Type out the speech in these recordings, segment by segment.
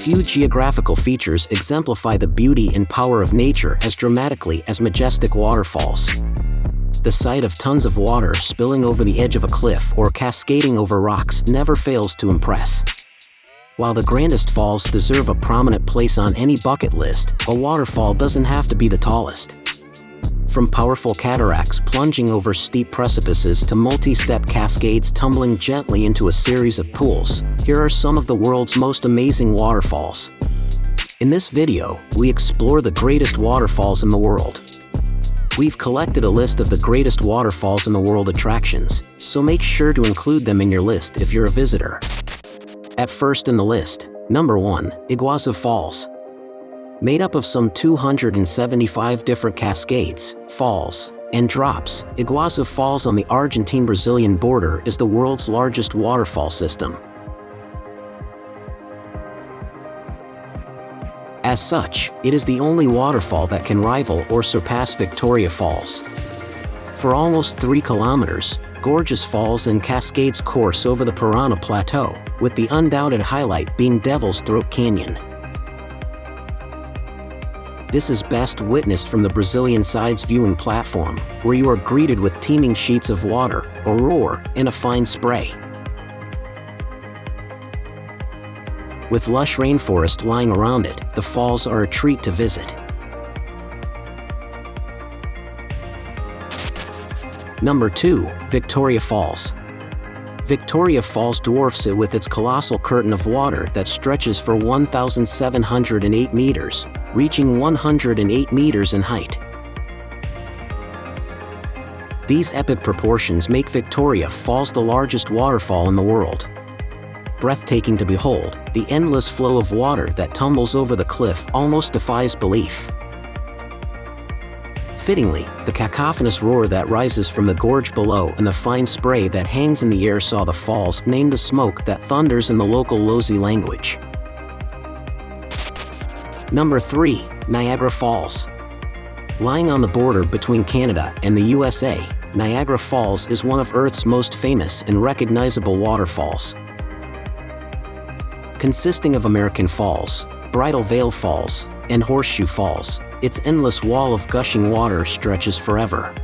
Few geographical features exemplify the beauty and power of nature as dramatically as majestic waterfalls. The sight of tons of water spilling over the edge of a cliff or cascading over rocks never fails to impress. While the grandest falls deserve a prominent place on any bucket list, a waterfall doesn't have to be the tallest. From powerful cataracts plunging over steep precipices to multi-step cascades tumbling gently into a series of pools, here are some of the world's most amazing waterfalls. In this video, we explore the greatest waterfalls in the world. We've collected a list of the greatest waterfalls in the world attractions, so make sure to include them in your list if you're a visitor. At first in the list, number 1, Iguazu Falls. Made up of some 275 different cascades, falls, and drops, Iguazu Falls on the Argentine-Brazilian border is the world's largest waterfall system. As such, it is the only waterfall that can rival or surpass Victoria Falls. For almost 3 kilometers, gorgeous falls and cascades course over the Parana Plateau, with the undoubted highlight being Devil's Throat Canyon. This is best witnessed from the Brazilian side's viewing platform, where you are greeted with teeming sheets of water, a roar, and a fine spray. With lush rainforest lying around it, the falls are a treat to visit. Number 2, Victoria Falls. Victoria Falls dwarfs it with its colossal curtain of water that stretches for 1,708 meters, reaching 108 meters in height. These epic proportions make Victoria Falls the largest waterfall in the world. Breathtaking to behold, the endless flow of water that tumbles over the cliff almost defies belief. Fittingly, the cacophonous roar that rises from the gorge below and the fine spray that hangs in the air saw the falls named the smoke that thunders in the local Lozi language. Number 3, Niagara Falls. Lying on the border between Canada and the USA, Niagara Falls is one of Earth's most famous and recognizable waterfalls. Consisting of American Falls, Bridal Veil Falls, and Horseshoe Falls, its endless wall of gushing water stretches forever.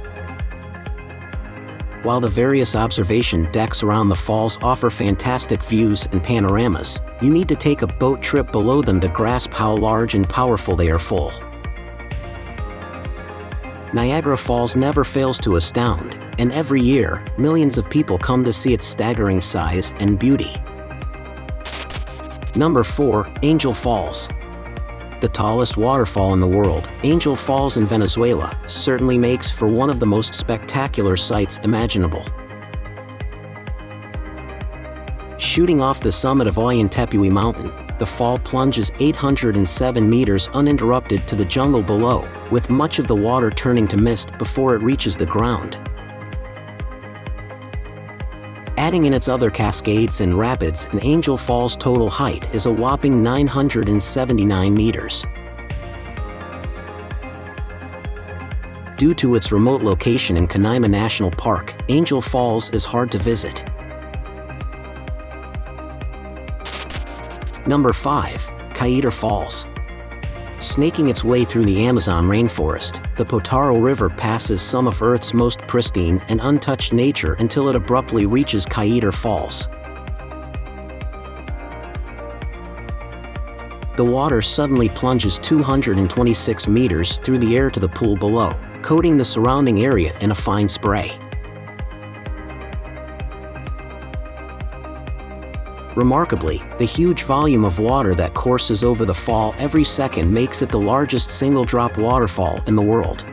While the various observation decks around the falls offer fantastic views and panoramas, you need to take a boat trip below them to grasp how large and powerful they are full. Niagara Falls never fails to astound, and every year, millions of people come to see its staggering size and beauty. Number 4, Angel Falls. The tallest waterfall in the world, Angel Falls in Venezuela, certainly makes for one of the most spectacular sights imaginable. Shooting off the summit of Ollantaytambo Mountain, the fall plunges 807 meters uninterrupted to the jungle below, with much of the water turning to mist before it reaches the ground. Adding in its other cascades and rapids, an Angel Falls' total height is a whopping 979 meters. Due to its remote location in Canaima National Park, Angel Falls is hard to visit. Number 5, Kaieteur Falls. Snaking its way through the Amazon rainforest, the Potaro River passes some of Earth's most pristine and untouched nature until it abruptly reaches Kaieteur Falls. The water suddenly plunges 226 meters through the air to the pool below, coating the surrounding area in a fine spray. Remarkably, the huge volume of water that courses over the fall every second makes it the largest single-drop waterfall in the world.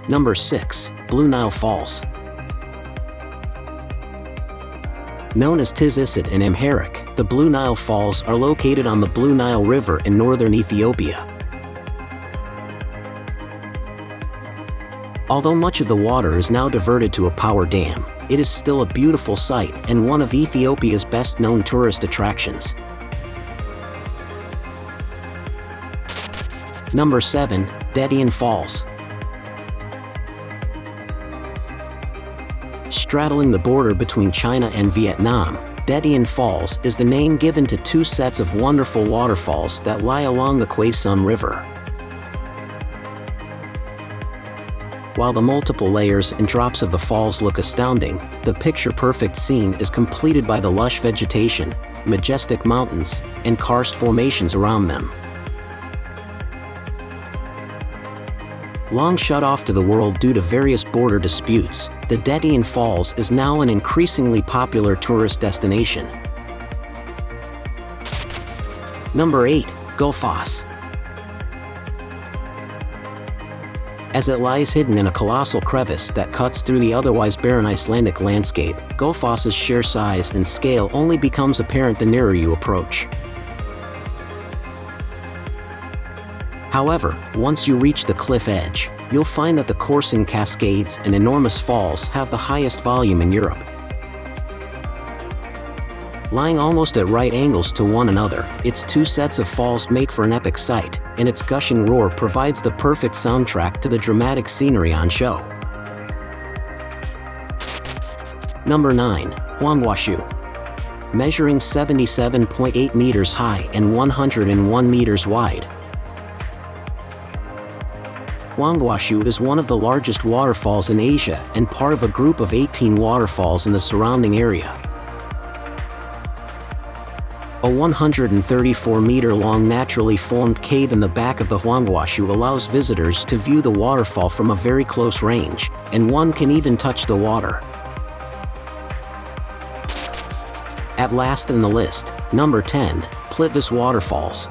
Number 6, Blue Nile Falls. Known as Tizisit in Amharic, the Blue Nile Falls are located on the Blue Nile River in northern Ethiopia. Although much of the water is now diverted to a power dam, it is still a beautiful sight and one of Ethiopia's best-known tourist attractions. Number 7, Detian Falls. Straddling the border between China and Vietnam, Detian Falls is the name given to two sets of wonderful waterfalls that lie along the Gullfoss River. While the multiple layers and drops of the falls look astounding, the picture-perfect scene is completed by the lush vegetation, majestic mountains, and karst formations around them. Long shut off to the world due to various border disputes, the Detian Falls is now an increasingly popular tourist destination. Number 8. Gullfoss. As it lies hidden in a colossal crevice that cuts through the otherwise barren Icelandic landscape, Gullfoss's sheer size and scale only becomes apparent the nearer you approach. However, once you reach the cliff edge, you'll find that the coursing cascades and enormous falls have the highest volume in Europe. Lying almost at right angles to one another, its two sets of falls make for an epic sight, and its gushing roar provides the perfect soundtrack to the dramatic scenery on show. Number 9. Huangguoshu. Measuring 77.8 meters high and 101 meters wide, Huangguoshu is one of the largest waterfalls in Asia and part of a group of 18 waterfalls in the surrounding area. A 134-meter-long naturally formed cave in the back of the Huangguoshu allows visitors to view the waterfall from a very close range, and one can even touch the water. At last in the list, number 10, Plitvice Waterfalls.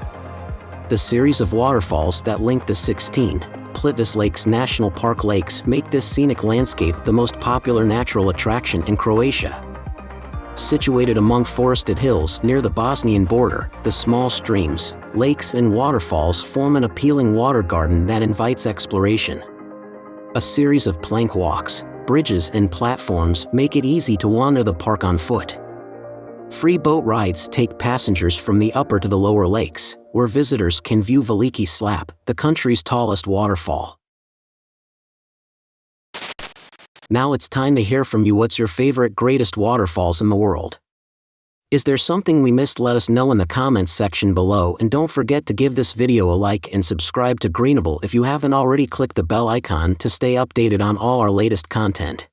The series of waterfalls that link the 16 Plitvice Lakes National Park lakes make this scenic landscape the most popular natural attraction in Croatia. Situated among forested hills near the Bosnian border, the small streams, lakes and waterfalls form an appealing water garden that invites exploration. A series of plank walks, bridges and platforms make it easy to wander the park on foot. Free boat rides take passengers from the upper to the lower lakes, where visitors can view Veliki Slap, the country's tallest waterfall. Now it's time to hear from you. What's your favorite greatest waterfalls in the world? Is there something we missed? Let us know in the comments section below, and don't forget to give this video a like and subscribe to Greenable if you haven't already. Click the bell icon to stay updated on all our latest content.